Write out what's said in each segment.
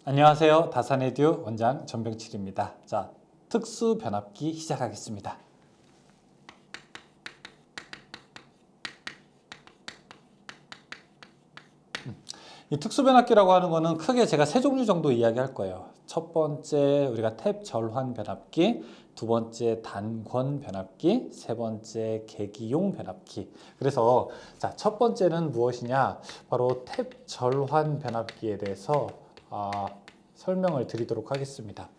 안녕하세요. 다산에듀 원장 전병칠입니다. 자, 특수 변압기 시작하겠습니다. 이 특수 변압기라고 하는 거는 크게 제가 세 종류 정도 이야기할 거예요. 첫 번째 우리가 탭 절환 변압기, 두 번째 단권 변압기, 세 번째 계기용 변압기. 그래서 자, 첫 번째는 무엇이냐? 바로 탭 절환 변압기에 대해서 설명을 드리도록 하겠습니다.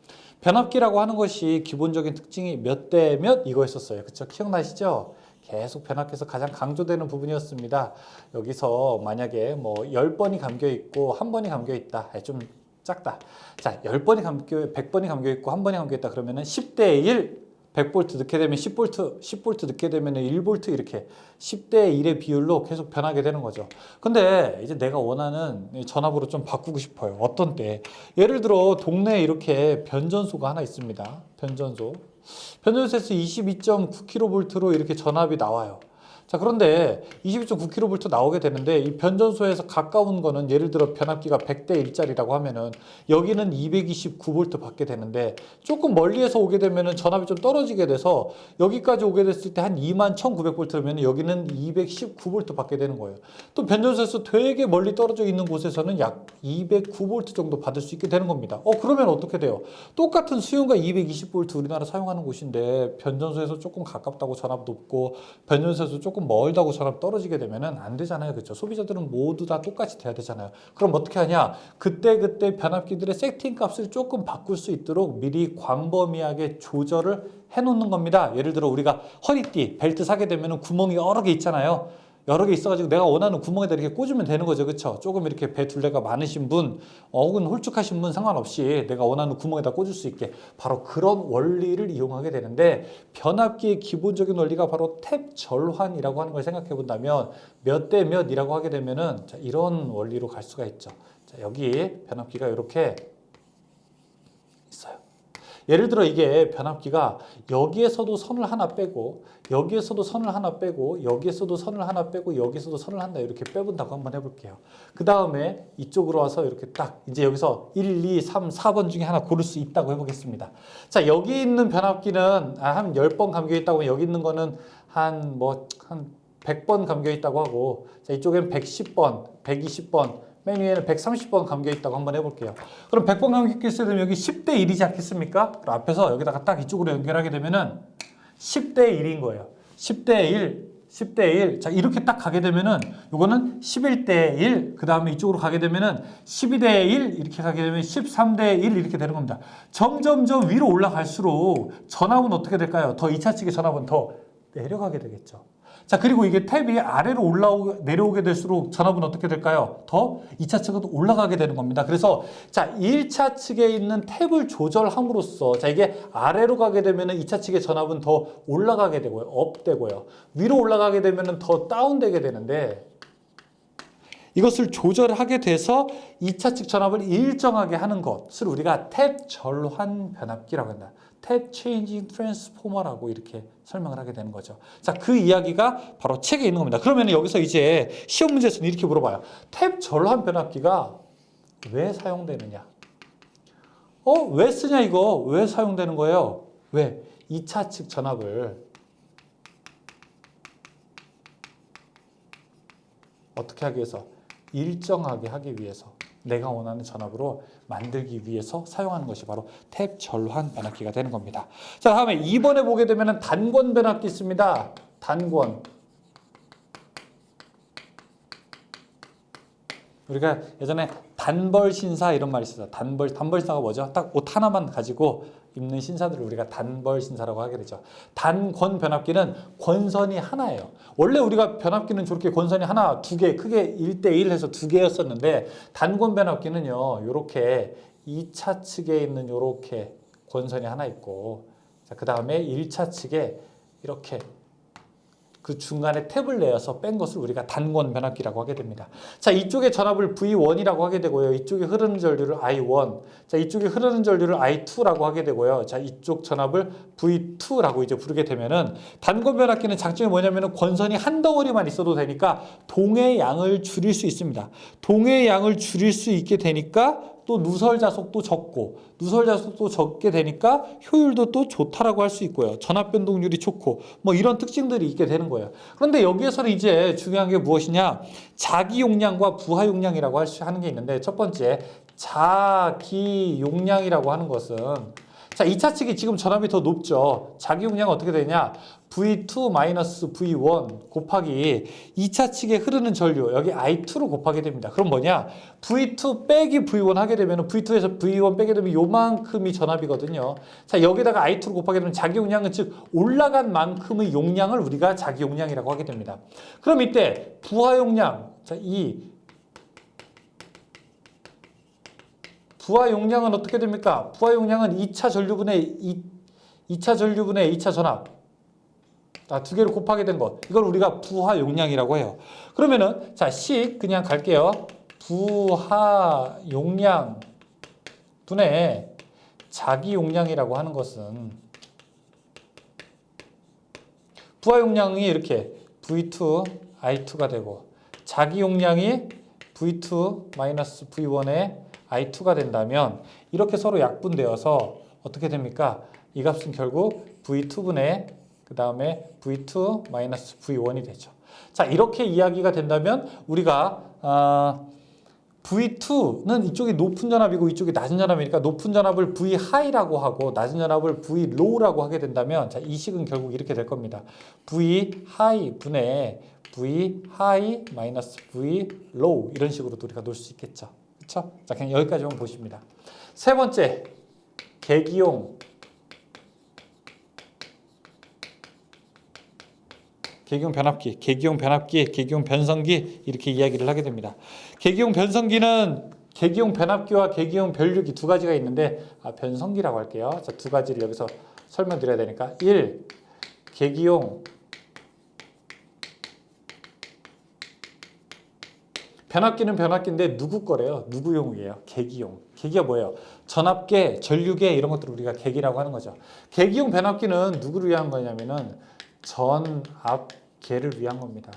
변압기라고 하는 것이 기본적인 특징이 몇 대 몇 이거였었어요. 그쵸? 기억나시죠? 계속 변압기에서 가장 강조되는 부분이었습니다. 여기서 만약에 뭐 10번이 감겨 있고 한 번이 감겨 있다. 좀 작다. 자, 10번이 감겨, 100번이 감겨 있고 한 번이 감겨 있다. 그러면은 10대 1, 100V 넣게 되면 10V, 10V 넣게 되면 1V 이렇게 10대 1의 비율로 계속 변하게 되는 거죠. 근데 이제 내가 원하는 전압으로 좀 바꾸고 싶어요. 어떤 때? 예를 들어 동네에 이렇게 변전소가 하나 있습니다. 변전소에서 22.9kV로 이렇게 전압이 나와요. 자, 그런데 22.9kV 나오게 되는데 이 변전소에서 가까운 거는 예를 들어 변압기가 100대 1짜리라고 하면은 여기는 229V 받게 되는데 조금 멀리에서 오게 되면은 전압이 좀 떨어지게 돼서 여기까지 오게 됐을 때 한 21,900V면 여기는 219V 받게 되는 거예요. 또 변전소에서 되게 멀리 떨어져 있는 곳에서는 약 209V 정도 받을 수 있게 되는 겁니다. 그러면 어떻게 돼요? 똑같은 수용과 220V 우리나라 사용하는 곳인데 변전소에서 조금 가깝다고 전압 높고 변전소에서 조금 멀다고 전압 떨어지게 되면은 안 되잖아요. 그렇죠? 소비자들은 모두 다 똑같이 돼야 되잖아요. 그럼 어떻게 하냐? 그때 변압기들의 세팅 값을 조금 바꿀 수 있도록 미리 광범위하게 조절을 해 놓는 겁니다. 예를 들어 우리가 허리띠, 벨트 사게 되면은 구멍이 여러 개 있잖아요. 여러 개 있어가지고 내가 원하는 구멍에다 이렇게 꽂으면 되는 거죠. 그렇죠? 조금 이렇게 배 둘레가 많으신 분, 혹은 홀쭉하신 분 상관없이 내가 원하는 구멍에다 꽂을 수 있게 바로 그런 원리를 이용하게 되는데 변압기의 기본적인 원리가 바로 탭 절환이라고 하는 걸 생각해 본다면 몇 대 몇이라고 하게 되면은 자, 이런 원리로 갈 수가 있죠. 자, 여기 변압기가 이렇게 있어요. 예를 들어 이게 변압기가 여기에서도 선을 하나 빼고 여기에서도 선을 하나 빼고 여기에서도 선을 하나 빼고 여기에서도 선을 한다 이렇게 빼본다고 한번 해볼게요. 그 다음에 이쪽으로 와서 이렇게 딱 이제 여기서 1, 2, 3, 4번 중에 하나 고를 수 있다고 해보겠습니다. 자, 여기 있는 변압기는 한 10번 감겨 있다고 하면 여기 있는 거는 한 100번 감겨 있다고 하고 자, 이쪽엔 110번, 120번 맨 위에는 130번 감겨 있다고 한번 해볼게요. 그럼 100번 감겨 있을 때 여기 10대 1이지 않겠습니까? 그럼 앞에서 여기다가 딱 이쪽으로 연결하게 되면은 10대 1인 거예요. 10대 1, 10대 1. 자, 이렇게 딱 가게 되면은 요거는 11대 1. 그 다음에 이쪽으로 가게 되면은 12대 1. 이렇게 가게 되면 13대 1 이렇게 되는 겁니다. 점점점 위로 올라갈수록 전압은 어떻게 될까요? 더 2차 측의 전압은 더 내려가게 되겠죠. 자, 그리고 이게 탭이 아래로 내려오게 될수록 전압은 어떻게 될까요? 더 2차 측으로 올라가게 되는 겁니다. 그래서 자, 1차 측에 있는 탭을 조절함으로써 자, 이게 아래로 가게 되면은 2차 측의 전압은 더 올라가게 되고요. 업되고요. 위로 올라가게 되면은 더 다운되게 되는데 이것을 조절하게 돼서 2차 측 전압을 일정하게 하는 것을 우리가 탭 절환 변압기라고 한다. 탭 체인징 트랜스포머라고 이렇게 설명을 하게 되는 거죠. 자, 그 이야기가 바로 책에 있는 겁니다. 그러면 여기서 이제 시험 문제에서는 이렇게 물어봐요. 탭 절환 변압기가 왜 사용되느냐? 왜 쓰냐 이거? 왜 사용되는 거예요? 왜? 2차 측 전압을 어떻게 하기 위해서? 일정하게 하기 위해서 내가 원하는 전압으로 만들기 위해서 사용하는 것이 바로 탭 절환 변압기가 되는 겁니다. 자, 다음에 2번에 보게 되면 단권 변압기 있습니다. 단권. 우리가 예전에 단벌 신사 이런 말이 있어요. 단벌 신사가 뭐죠? 딱 옷 하나만 가지고 입는 신사들을 우리가 단벌 신사라고 하게 되죠. 단권 변압기는 권선이 하나예요. 원래 우리가 변압기는 저렇게 권선이 하나, 두 개, 크게 1대1 해서 두 개였었는데 단권 변압기는요. 요렇게 2차 측에 있는 요렇게 권선이 하나 있고 자, 그 다음에 1차 측에 이렇게 그 중간에 탭을 내어서 뺀 것을 우리가 단권 변압기라고 하게 됩니다. 자, 이쪽에 전압을 V1이라고 하게 되고요. 이쪽에 흐르는 전류를 I1. 자, 이쪽에 흐르는 전류를 I2라고 하게 되고요. 자, 이쪽 전압을 V2라고 이제 부르게 되면은 단권 변압기는 장점이 뭐냐면은 권선이 한 덩어리만 있어도 되니까 동의 양을 줄일 수 있습니다. 동의 양을 줄일 수 있게 되니까 또 누설 자속도 적고 누설 자속도 적게 되니까 효율도 또 좋다라고 할 수 있고요. 전압 변동률이 좋고 뭐 이런 특징들이 있게 되는 거예요. 그런데 여기에서는 이제 중요한 게 무엇이냐? 자기 용량과 부하 용량이라고 하는 게 있는데 첫 번째 자기 용량이라고 하는 것은 자, 2차 측이 지금 전압이 더 높죠. 자기 용량은 어떻게 되냐? V2-V1 곱하기 2차 측에 흐르는 전류 여기 I2로 곱하게 됩니다. 그럼 뭐냐? V2 빼기 V1 하게 되면 V2에서 V1 빼게 되면 요만큼이 전압이거든요. 자, 여기다가 I2로 곱하게 되면 자기 용량은 즉 올라간 만큼의 용량을 우리가 자기 용량이라고 하게 됩니다. 그럼 이때 부하 용량 자, 이 부하 용량은 어떻게 됩니까? 부하 용량은 2차 전류분의 2차 전압 두 개를 곱하게 된 것. 이걸 우리가 부하 용량이라고 해요. 그러면은 자, 식 그냥 갈게요. 부하 용량 분의 자기 용량이라고 하는 것은 부하 용량이 이렇게 V2, I2가 되고 자기 용량이 V2-V1의 I2가 된다면 이렇게 서로 약분되어서 어떻게 됩니까? 이 값은 결국 V2분의 그 다음에 V2-V1이 되죠. 자, 이렇게 이야기가 된다면 우리가 V2는 이쪽이 높은 전압이고 이쪽이 낮은 전압이니까 높은 전압을 V high라고 하고 낮은 전압을 V low라고 하게 된다면 자, 이 식은 결국 이렇게 될 겁니다. V high 분의 V high 마이너스 V low 이런 식으로도 우리가 놓을 수 있겠죠. 그렇죠? 자, 그냥 여기까지만 보십니다. 세 번째, 계기용 변압기, 계기용 변압기, 계기용 변성기 이렇게 이야기를 하게 됩니다. 계기용 변성기는 계기용 변압기와 계기용 변류기 두 가지가 있는데 변성기라고 할게요. 자, 두 가지를 여기서 설명드려야 되니까 1. 계기용 변압기는 변압기인데 누구 거래요? 누구용이에요? 계기용. 계기가 뭐예요? 전압계, 전류계 이런 것들을 우리가 계기라고 하는 거죠. 계기용 변압기는 누구를 위한 거냐면은 전압계를 위한 겁니다.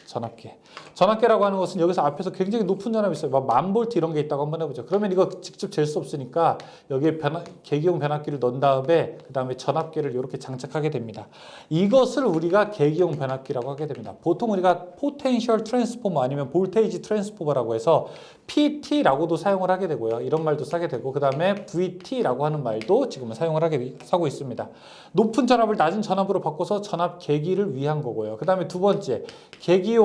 전압계. 전압계라고 하는 것은 여기서 앞에서 굉장히 높은 전압이 있어요. 막 1000V 이런 게 있다고 한번 해보죠. 그러면 이거 직접 잴 수 없으니까 여기에 계기용 변압기를 넣은 다음에 그 다음에 전압계를 이렇게 장착하게 됩니다. 이것을 우리가 계기용 변압기라고 하게 됩니다. 보통 우리가 포텐셜 트랜스포머 아니면 볼테이지 트랜스포머라고 해서 PT라고도 사용을 하게 되고요. 이런 말도 쓰게 되고 그 다음에 VT라고 하는 말도 지금은 사용을 하고 있습니다. 높은 전압을 낮은 전압으로 바꿔서 전압 계기를 위한 거고요. 그 다음에 두 번째, 계기용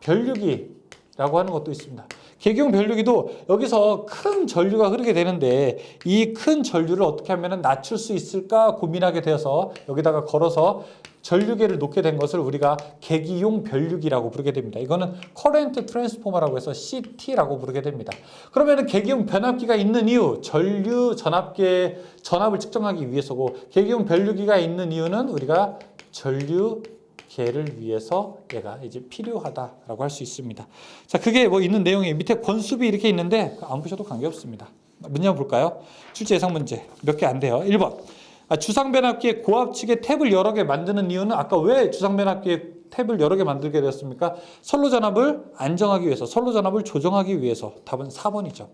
변류기라고 하는 것도 있습니다. 계기용 변류기도 여기서 큰 전류가 흐르게 되는데 이 큰 전류를 어떻게 하면 낮출 수 있을까 고민하게 되어서 여기다가 걸어서 전류계를 놓게 된 것을 우리가 계기용 변류기라고 부르게 됩니다. 이거는 커런트 트랜스포머라고 해서 CT라고 부르게 됩니다. 그러면 계기용 변압기가 있는 이유, 전류 전압계 전압을 측정하기 위해서고 계기용 변류기가 있는 이유는 우리가 전류계를 위해서 얘가 이제 필요하다라고 할 수 있습니다. 자, 그게 뭐 있는 내용이 밑에 권수비 이렇게 있는데 안 보셔도 관계없습니다. 문제 한번 볼까요? 출제 예상 문제 몇 개 안 돼요. 1번. 주상변압기의 고압 측에 탭을 여러 개 만드는 이유는 아까 왜 주상변압기의 탭을 여러 개 만들게 되었습니까? 선로 전압을 안정하기 위해서, 선로 전압을 조정하기 위해서. 답은 4번이죠.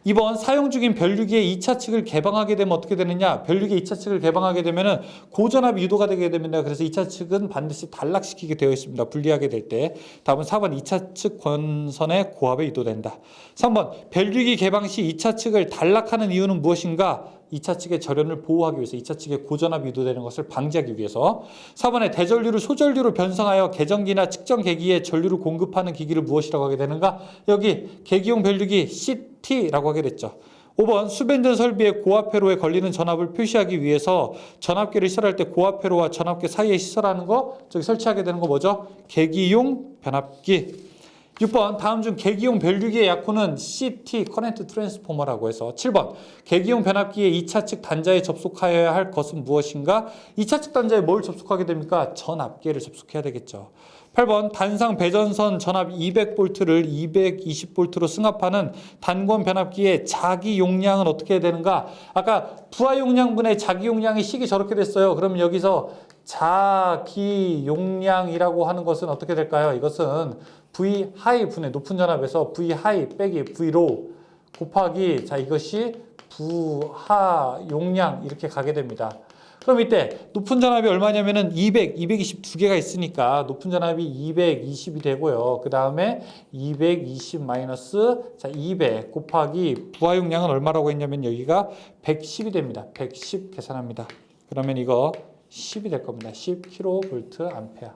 2번, 사용 중인 변류기의 2차 측을 개방하게 되면 어떻게 되느냐? 변류기 2차 측을 개방하게 되면은 고전압이 유도가 되게 됩니다. 그래서 2차 측은 반드시 단락시키게 되어 있습니다. 분리하게 될 때. 답은 4번, 2차 측 권선의 고압에 유도된다. 3번, 변류기 개방 시 2차 측을 단락하는 이유는 무엇인가? 2차 측의 절연을 보호하기 위해서, 2차 측의 고전압이 유도되는 것을 방지하기 위해서. 4번에 대전류를 소전류로 변성하여 개전기나 측정 계기에 전류를 공급하는 기기를 무엇이라고 하게 되는가? 여기 계기용 변류기 CT라고 하게 됐죠. 5번, 수변전 설비의 고압 회로에 걸리는 전압을 표시하기 위해서 전압계를 시설할 때 고압 회로와 전압계 사이에 시설하는 거, 저기 설치하게 되는 거 뭐죠? 계기용 변압기. 6번, 다음 중 계기용 변류기의 약호는 CT, 커런트 트랜스포머라고 해서. 7번, 계기용 변압기의 2차 측 단자에 접속하여야 할 것은 무엇인가? 2차 측 단자에 뭘 접속하게 됩니까? 전압계를 접속해야 되겠죠. 8번, 단상 배전선 전압 200V를 220V로 승합하는 단권 변압기의 자기 용량은 어떻게 해야 되는가? 아까 부하 용량분의 자기 용량의 식이 저렇게 됐어요. 그럼 여기서 자기 용량이라고 하는 것은 어떻게 될까요? 이것은 V 하이 분의 높은 전압에서 V 하이 빼기 V 로우 곱하기 자 이것이 부하 용량 이렇게 가게 됩니다. 그럼 이때 높은 전압이 얼마냐면은 200, 220 두 개가 있으니까 높은 전압이 220이 되고요. 그 다음에 220 마이너스 자 200 곱하기 부하 용량은 얼마라고 했냐면 여기가 110이 됩니다. 110 계산합니다. 그러면 이거 10이 될 겁니다. 10kV 암페어.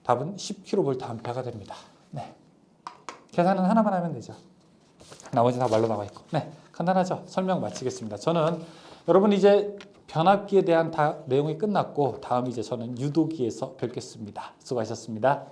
답은 10kV 암페어가 됩니다. 네. 계산은 하나만 하면 되죠. 나머지 다 말로 나와 있고. 네. 간단하죠? 설명 마치겠습니다. 저는 여러분 이제 변압기에 대한 내용이 끝났고 다음 이제 저는 유도기에서 뵙겠습니다. 수고하셨습니다.